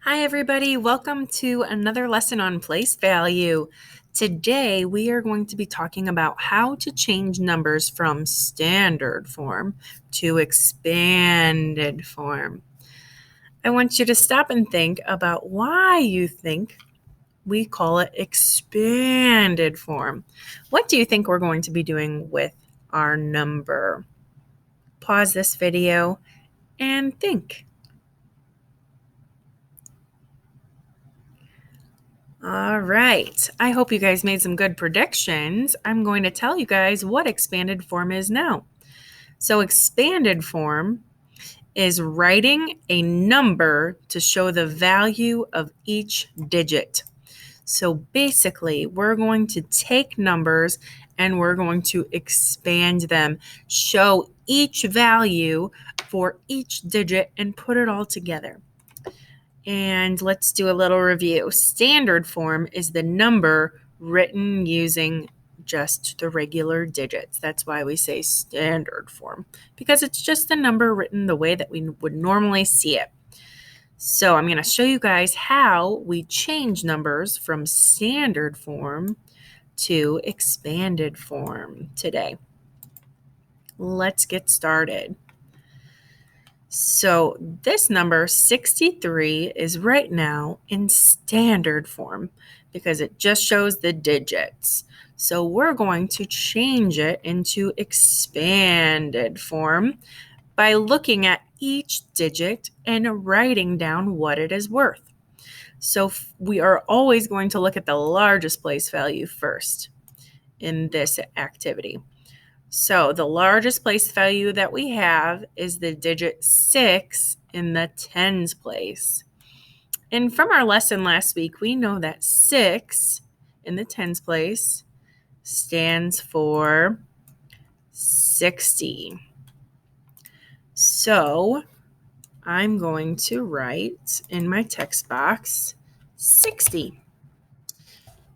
Hi, everybody. Welcome to another lesson on place value. Today, we are going to be talking about how to change numbers from standard form to expanded form. I want you to stop and think about why you think we call it expanded form. What do you think we're going to be doing with our number? Pause this video and think. All right. I hope you guys made some good predictions. I'm going to tell you guys what expanded form is now. So expanded form is writing a number to show the value of each digit. So basically, we're going to take numbers and we're going to expand them, show each value for each digit and put it all together. And let's do a little review. Standard form is the number written using just the regular digits. That's why we say standard form, because it's just the number written the way that we would normally see it. So I'm going to show you guys how we change numbers from standard form to expanded form today. Let's get started. So this number 63 is right now in standard form because it just shows the digits. So we're going to change it into expanded form by looking at each digit and writing down what it is worth. So we are always going to look at the largest place value first in this activity. So the largest place value that we have is the digit 6 in the tens place. And from our lesson last week, we know that 6 in the tens place stands for 60. So I'm going to write in my text box 60.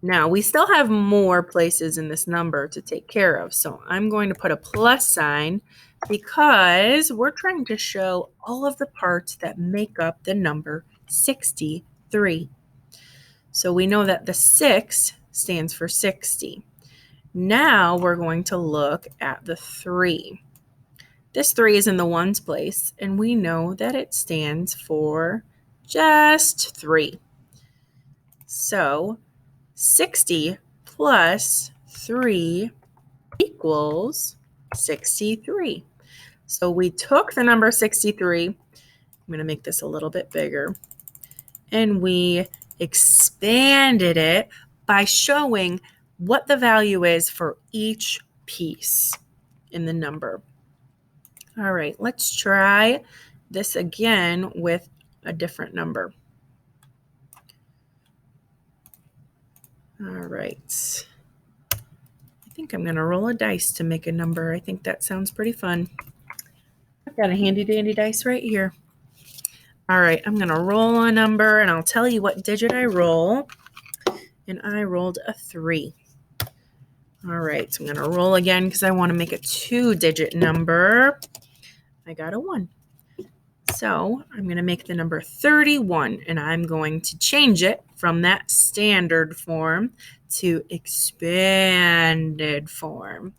Now, we still have more places in this number to take care of, so I'm going to put a plus sign because we're trying to show all of the parts that make up the number 63. So we know that the 6 stands for 60. Now we're going to look at the 3. This 3 is in the ones place, and we know that it stands for just 3. So 60 plus 3 equals 63. So we took the number 63. I'm going to make this a little bit bigger. And we expanded it by showing what the value is for each piece in the number. All right, let's try this again with a different number. All right. I think I'm going to roll a dice to make a number. I think that sounds pretty fun. I've got a handy dandy dice right here. All right, I'm going to roll a number and I'll tell you what digit I roll. And I rolled a 3. All right, so I'm going to roll again because I want to make a 2-digit number. I got a 1. So I'm going to make the number 31, and I'm going to change it from that standard form to expanded form.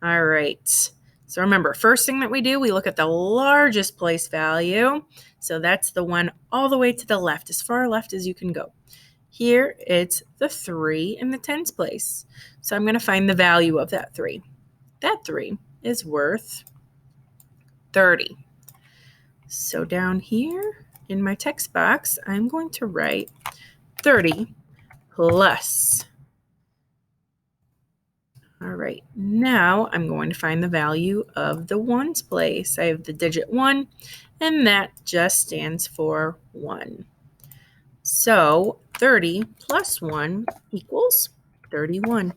All right. So remember, first thing that we do, we look at the largest place value. So that's the one all the way to the left, as far left as you can go. Here, it's the 3 in the tens place. So I'm going to find the value of that 3. That 3 is worth 30. So down here in my text box, I'm going to write 30 plus. All right, now I'm going to find the value of the ones place. I have the digit 1, and that just stands for 1. So 30 plus 1 equals 31.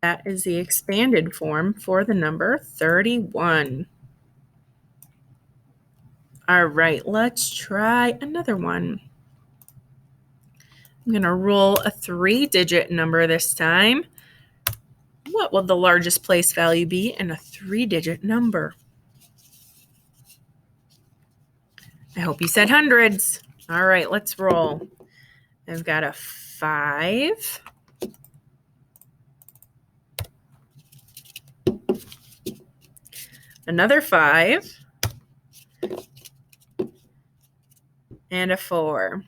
That is the expanded form for the number 31. All right, let's try another one. I'm going to roll a 3-digit number this time. What will the largest place value be in a 3-digit number? I hope you said hundreds. All right, let's roll. I've got a 5. Another 5. And a 4.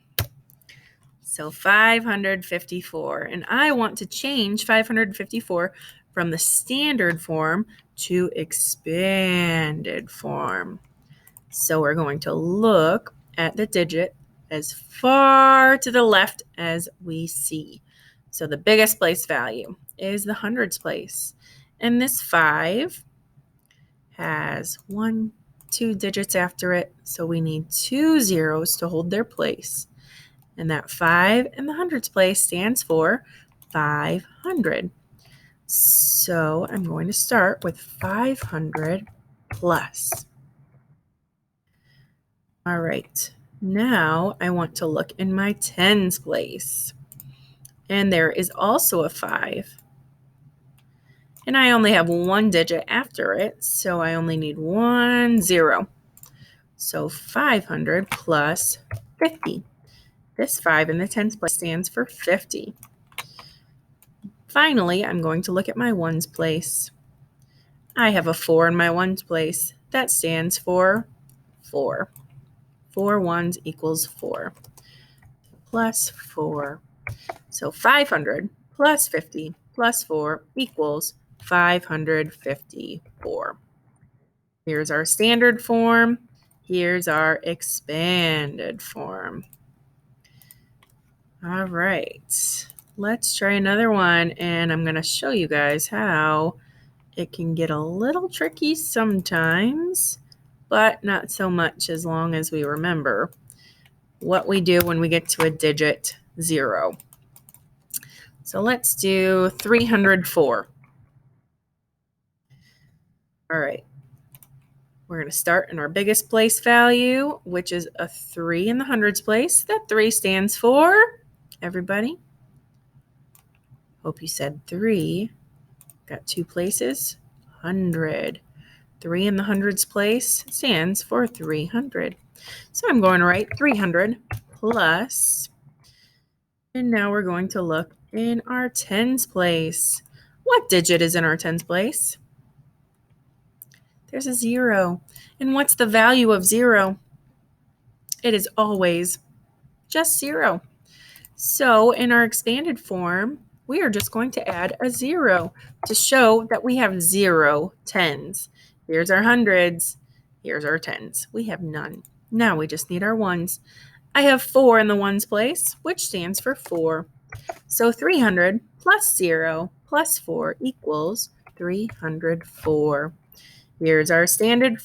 So 554. And I want to change 554 from the standard form to expanded form. So we're going to look at the digit as far to the left as we see. So the biggest place value is the hundreds place. And this 5 has 2 digits after it. So we need 2 zeros to hold their place. And that 5 in the hundreds place stands for 500. So I'm going to start with 500 plus. All right, now I want to look in my tens place. And there is also a 5. And I only have 1 digit after it, so I only need 1 zero. So 500 plus 50. This 5 in the tens place stands for 50. Finally, I'm going to look at my ones place. I have a 4 in my ones place. That stands for 4. 4 ones equals 4. Plus 4. So 500 plus 50 plus 4 equals 554. Here's our standard form. Here's our expanded form. All right, let's try another one, and I'm going to show you guys how it can get a little tricky sometimes, but not so much as long as we remember what we do when we get to a digit 0. So let's do 304. All right. We're going to start in our biggest place value, which is a 3 in the hundreds place. That 3 stands for, everybody, hope you said 3. Got 2 places, 100. 3 in the hundreds place stands for 300. So I'm going to write 300 plus, and now we're going to look in our tens place. What digit is in our tens place? There's a 0. And what's the value of 0? It is always just 0. So in our expanded form, we are just going to add a 0 to show that we have 0 tens. Here's our hundreds. Here's our tens. We have none. Now we just need our ones. I have 4 in the ones place, which stands for 4. So 300 plus 0 plus 4 equals 304. Here's our standard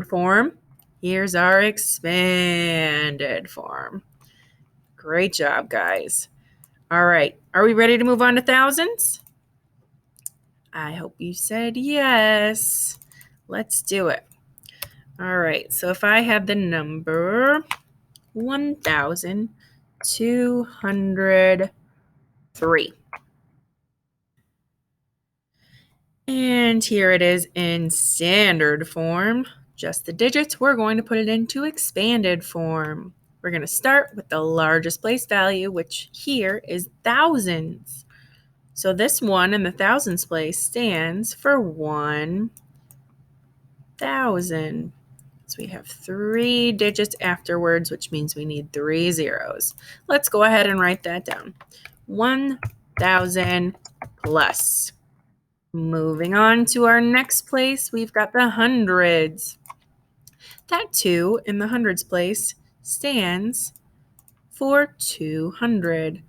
form. Here's our expanded form. Great job, guys. All right, are we ready to move on to thousands? I hope you said yes. Let's do it. All right, so if I have the number 1,203. And here it is in standard form, just the digits. We're going to put it into expanded form. We're going to start with the largest place value, which here is thousands. So this 1 in the thousands place stands for 1,000. So we have 3 digits afterwards, which means we need 3 zeros. Let's go ahead and write that down. 1,000 plus. Moving on to our next place, we've got the hundreds. That 2 in the hundreds place stands for 200.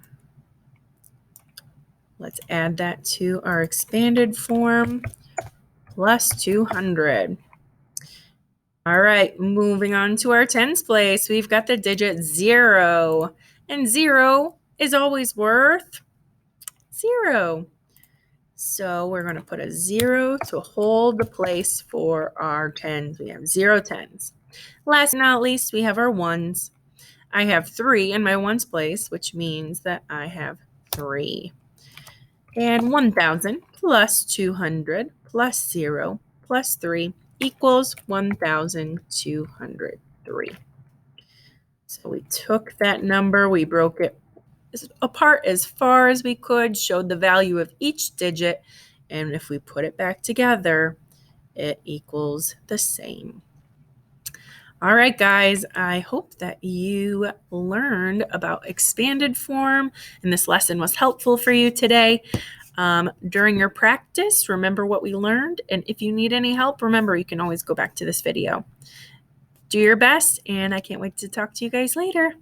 Let's add that to our expanded form, plus 200. All right, moving on to our tens place, we've got the digit 0. And 0 is always worth 0. So we're going to put a 0 to hold the place for our tens. We have 0 tens. Last but not least, we have our ones. I have 3 in my ones place, which means that I have 3. And 1,000 plus 200 plus 0 plus 3 equals 1,203. So we took that number, we broke it apart as far as we could, showed the value of each digit, and if we put it back together, it equals the same. All right, guys, I hope that you learned about expanded form and this lesson was helpful for you today. During your practice, remember what we learned, and if you need any help, remember you can always go back to this video. Do your best, and I can't wait to talk to you guys later.